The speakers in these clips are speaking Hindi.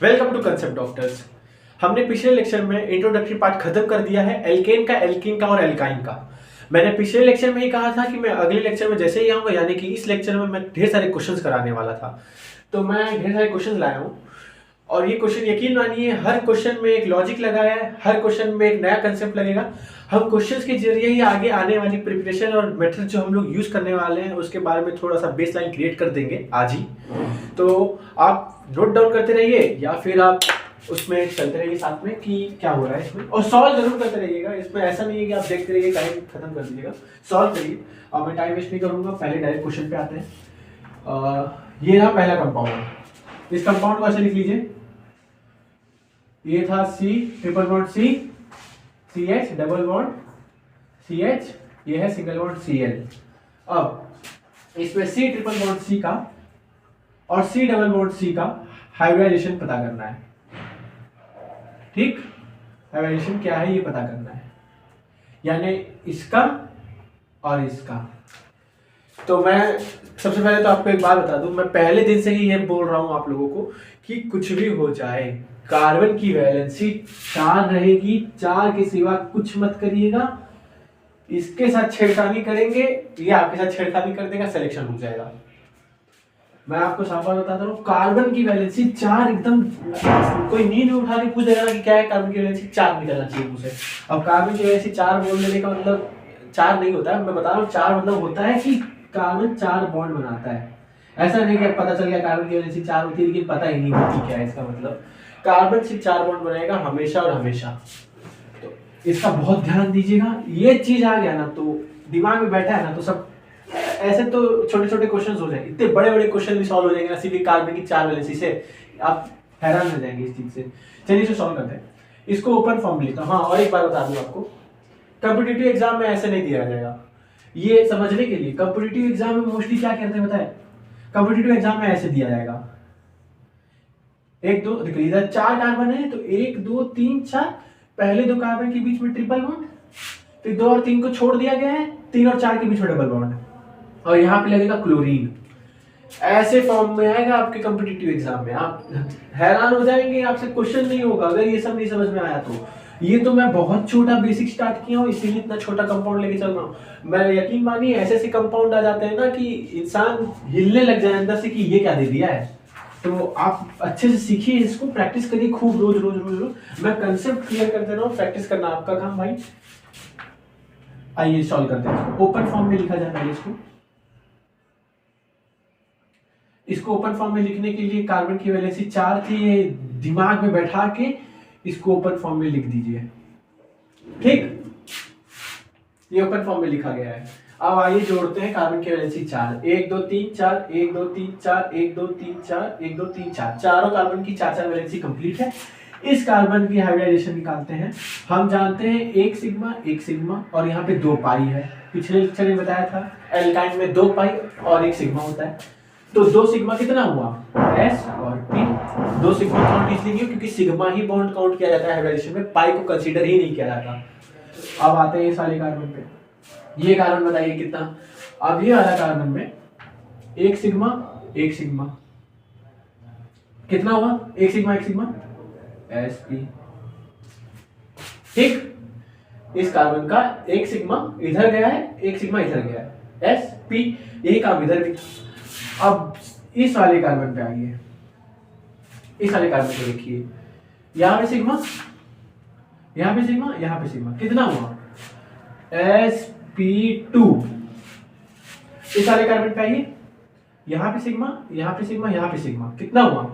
Welcome to concept doctors. हमने पिछले लेक्चर में इंट्रोडक्टरी पार्ट खत्म कर दिया है एल्केन का, एल्कीन का और एल्काइन का। मैंने पिछले लेक्चर में ही कहा था कि मैं अगले लेक्चर में जैसे ही आऊंगा, यानी कि इस लेक्चर में मैं ढेर सारे क्वेश्चंस कराने वाला था। तो मैं ढेर सारे क्वेश्चंस लाया हूँ और ये क्वेश्चन यकीन मानिए हर क्वेश्चन में एक लॉजिक लगाया है, हर क्वेश्चन में एक नया कंसेप्ट लगेगा। हम क्वेश्चंस के जरिए ही आगे आने वाली प्रिपरेशन और मेथड जो हम लोग यूज करने वाले हैं उसके बारे में थोड़ा सा बेसलाइन क्रिएट कर देंगे आज ही। तो आप नोट डाउन करते रहिए या फिर आप उसमें चलते रहिए साथ में कि क्या हो रहा है इसमें, और सॉल्व जरूर करते रहिएगा। इसमें ऐसा नहीं है कि आप देखते रहिए टाइम खत्म कर दीजिएगा, सॉल्व करिए। और मैं टाइम वेस्ट नहीं करूंगा, पहले डायरेक्ट क्वेश्चन पे आते हैं। ये रहा पहला कंपाउंड। इस कंपाउंड को ऐसे लिख लीजिए, ये था C triple bond C, CH double bond CH, ये है सिंगल बॉन्ड Cl। अब इसमें C ट्रिपल बॉन्ड C का और C डबल बॉन्ड C का हाइब्रिडाइजेशन पता करना है। ठीक, हाइब्रिडाइजेशन क्या है ये पता करना है, यानी इसका और इसका। तो मैं सबसे पहले तो आपको एक बात बता दूं, मैं पहले दिन से ही ये बोल रहा हूं आप लोगों को कि कुछ भी हो जाए कार्बन की वैलेंसी 4 रहेगी, 4 के सिवा कुछ मत करिएगा। इसके साथ छेड़खानी करेंगे, ये आपके साथ छेड़खानी कर देगा, सिलेक्शन हो जाएगा। मैं आपको साफ बात बताता हूँ, कार्बन की वैलेंसी 4 एकदम, कोई नींद उठा के पूछ देगा कि क्या है कार्बन की वैलेंसी 4 निकलना चाहिए मुझे। अब कार्बन की वैलेंसी 4 बोल देने का मतलब 4 नहीं होता है, मैं बता रहा हूँ 4 मतलब होता है कि कार्बन 4 बॉन्ड बनाता है। ऐसा नहीं कि पता चल गया कार्बन की वैलेंसी 4 होती है लेकिन पता ही नहीं होती क्या है इसका मतलब। कार्बन से 4 बॉन्ड बनाएगा हमेशा और हमेशा। तो इसका बहुत ध्यान दीजिएगा, ये चीज आ गया ना तो दिमाग में बैठा है ना तो सब ऐसे तो छोटे छोटे क्वेश्चंस हो जाएंगे, इतने बड़े बड़े क्वेश्चन भी सॉल्व हो जाएंगे ना सिर्फ कार्बन की 4 वैलेंसी से, आप हैरान हो जाएंगे इस चीज से। चलिए इसे सॉल्व करते हैं। इसको ओपन फॉर्म में लिखता हूँ। हाँ, और एक बार बता दूं आपको, कॉम्पिटिटिव एग्जाम में ऐसे नहीं दिया जाएगा। ये समझने के लिए कॉम्पिटिटिव एग्जाम में मोस्टली क्या कहते हैं बताए, कॉम्पिटिटिव एग्जाम में ऐसे दिया जाएगा, 1 2 देखिए इधर 4 कार्बन है तो 1 2 3 4, पहले 2 कार्बन के बीच में ट्रिपल बॉन्ड, फिर 2 और 3 को छोड़ दिया गया है, 3 और 4 के बीच में डबल बॉन्ड, और यहाँ पे लगेगा क्लोरीन। ऐसे फॉर्म में आएगा आपके कॉम्पिटिटिव एग्जाम में, आप हैरान हो जाएंगे, आपसे क्वेश्चन नहीं होगा अगर ये सब नहीं समझ में आया तो। ये तो मैं बहुत छोटा बेसिक स्टार्ट किया हूँ, इसीलिए इतना छोटा कंपाउंड लेके चल रहा हूँ। मैं यकीन मानिए ऐसे ऐसे कंपाउंड आ जाते हैं ना कि इंसान हिलने लग जाए अंदर से कि ये क्या दे दिया है। तो आप अच्छे से सीखिए, इसको प्रैक्टिस करिए खूब, रोज रोज रोज रोज। मैं कंसेप्ट क्लियर कर दे रहा हूँ, प्रैक्टिस करना आपका काम भाई। आइए सॉल्व करते हैं। ओपन फॉर्म में लिखा जाता है इसको ओपन फॉर्म में लिखने के लिए कार्बन की वैलेंसी 4 थी, ये दिमाग में बैठा के इसको ओपन फॉर्म में लिख दीजिए। ठीक, ये ओपन फॉर्म में लिखा गया है। अब आइए जोड़ते हैं कार्बन की वैलेंसी 4, 1 2 3 4, 1 2 3 4, 1 2 3 4, 1 2 3 4, चारों कार्बन की 4 वैलेंसी कंप्लीट है। इस कार्बन की हाइब्रिडाइजेशन निकालते हैं। हम जानते हैं 1 सिग्मा और यहाँ पे 2 पाई है, पिछले लेक्चर में बताया था एल्काइन में 2 पाई और 1 सिग्मा होता है। तो 2 सिग्मा कितना हुआ, S और P। 2 सिग्मा काउंट इसलिए क्यों, क्योंकि सिग्मा ही बॉन्ड काउंट किया जाता है हाइब्रिडाइजेशन में, पाई को कंसीडर ही नहीं किया जाता। अब आते हैं इस वाले कार्बन पे, ये कार्बन बताइए कितना। अब ये वाला कार्बन में 1 सिग्मा कितना हुआ, 1 सिग्मा sp। ठीक, इस कार्बन का 1 सिग्मा इधर गया है, 1 सिग्मा इधर गया है, sp। यही काम इधर भी। अब इस वाले कार्बन पे आइए, इस वाले कार्बन को देखिए, यहाँ पे सिग्मा कितना हुआ, sp2। इस वाले कार्बन पे आइए, यहाँ पे सिग्मा कितना हुआ,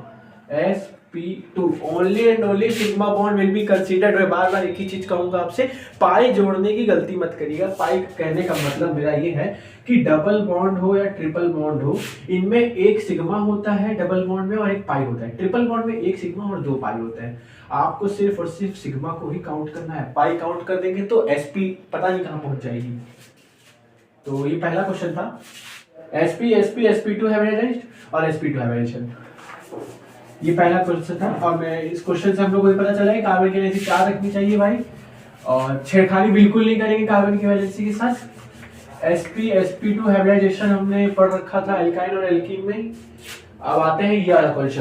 sp2। Only and only sigma bond will be considered. मैं बार बार एक ही चीज कहूंगा आपसे, पाई जोड़ने की गलती मत करिएगा। पाई कहने का मतलब मेरा ये है कि डबल बॉन्ड हो या ट्रिपल बॉन्ड हो, इनमें 1 सिग्मा होता है डबल बॉन्ड में और 1 पाई होता है। ट्रिपल बॉन्ड में 1 सिग्मा और 2 पाई होता है। आपको सिर्फ और सिर्फ सिग्मा को ही काउंट करना है, पाई काउंट कर देंगे तो sp पता नहीं कहां पहुंच जाएगी। तो ये पहला क्वेश्चन था, sp2 हाइब्रिडाइज्ड और sp2 हाइब्रिडाइजेशन, ये पहला क्वेश्चन था। और मैं इस क्वेश्चन से हम लोगों को पता चला है कार्बन की वैलेंसी 4 रखनी चाहिए भाई, और छेड़खानी बिल्कुल नहीं करेंगे कार्बन की वैलेंसी के साथ। sp2 हाइब्रिडाइजेशन हमने पढ़ रखा था एल्काइन और एल्कीन में। अब आते हैं ये वाला क्वेश्चन।